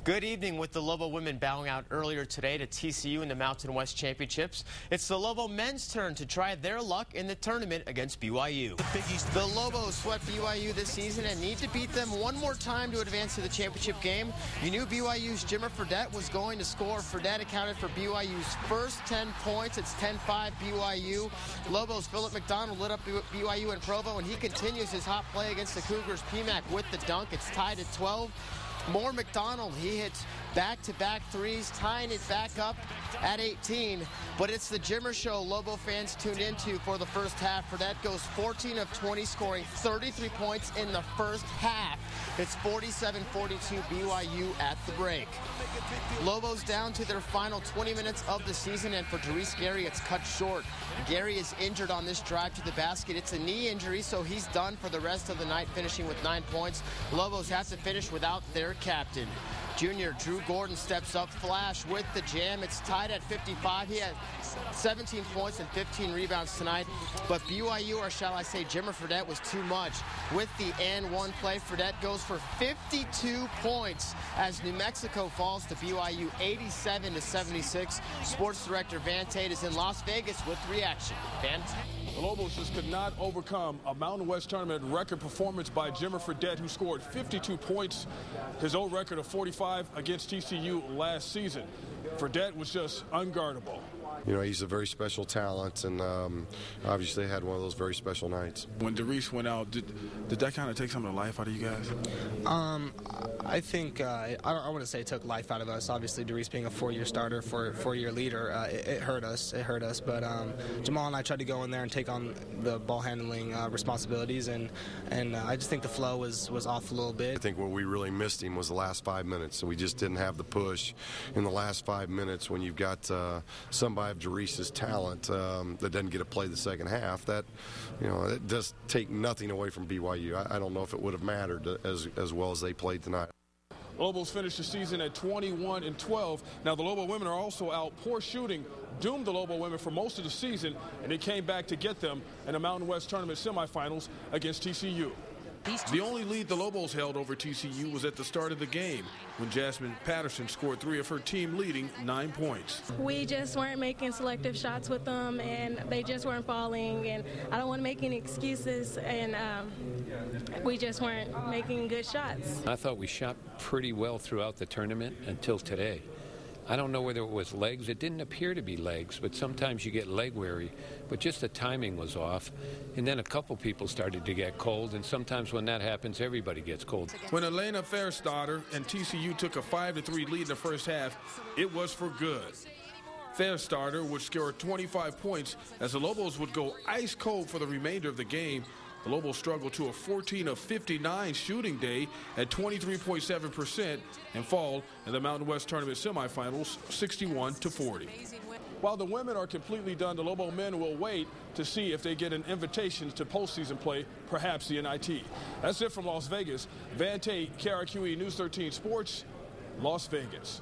Good evening. With the Lobo women bowing out earlier today to TCU in the Mountain West Championships, it's the Lobo men's turn to try their luck in the tournament against BYU. The Lobos swept BYU this season and need to beat them one more time to advance to the championship game. You knew BYU's Jimmer Fredette was going to score. Fredette accounted for BYU's first 10 points. It's 10-5 BYU. Lobos' Philip McDonald lit up BYU in Provo, and he continues his hot play against the Cougars. PMAC with the dunk. It's tied at 12. More McDonald, he hits back-to-back threes, tying it back up at 18. But it's the Jimmer show Lobo fans tuned into for the first half. Fredette goes 14 of 20, scoring 33 points in the first half. It's 47-42 BYU at the break. Lobos down to their final 20 minutes of the season, and for Therese Gary, it's cut short. Gary is injured on this drive to the basket. It's a knee injury, so he's done for the rest of the night, finishing with 9 points. Lobos have to finish without their captain. Junior Drew Gordon steps up, flash with the jam. It's tied at 55. He had 17 points and 15 rebounds tonight. But BYU, or shall I say Jimmer Fredette, was too much. With the and one play, Fredette goes for 52 points as New Mexico falls to BYU 87-76. Sports Director Van Tate is in Las Vegas with reaction. Van? The Lobos just could not overcome a Mountain West Tournament record performance by Jimmer Fredette, who scored 52 points, his old record of 45 against TCU last season. Fredette was just unguardable. You know, he's a very special talent, and obviously had one of those very special nights. When Therese went out, did that kind of take some of the life out of you guys? I think, I want to say it took life out of us. Obviously, Therese being a four-year starter, four-year leader, it hurt us. It hurt us. But Jamal and I tried to go in there and take on the ball handling responsibilities, and I just think the flow was off a little bit. I think what we really missed him was the last 5 minutes, so we just didn't have the push in the last 5 minutes when you've got somebody of Therese's talent that doesn't get to play the second half. That, you know, it does take nothing away from BYU. I don't know if it would have mattered as well as they played tonight. Lobos finished the season at 21-12. Now the Lobo women are also out. Poor shooting doomed the Lobo women for most of the season, and it came back to get them in the Mountain West Tournament semifinals against TCU. The only lead the Lobos held over TCU was at the start of the game when Jasmine Patterson scored 3 of her team leading 9 points. We just weren't making selective shots with them, and they just weren't falling, and I don't want to make any excuses, and we just weren't making good shots. I thought we shot pretty well throughout the tournament until today. I don't know whether it was legs. It didn't appear to be legs, but sometimes you get leg weary. But just the timing was off. And then a couple people started to get cold, and sometimes when that happens, everybody gets cold. When Elena Fairstarter and TCU took a 5-3 lead in the first half, it was for good. Fairstarter would score 25 points as the Lobos would go ice cold for the remainder of the game. The Lobos struggled to a 14 of 59 shooting day at 23.7% and fall in the Mountain West Tournament semifinals 61-40. While the women are completely done, the Lobo men will wait to see if they get an invitation to postseason play, perhaps the NIT. That's it from Las Vegas. Van Tate, KRQE News 13 Sports, Las Vegas.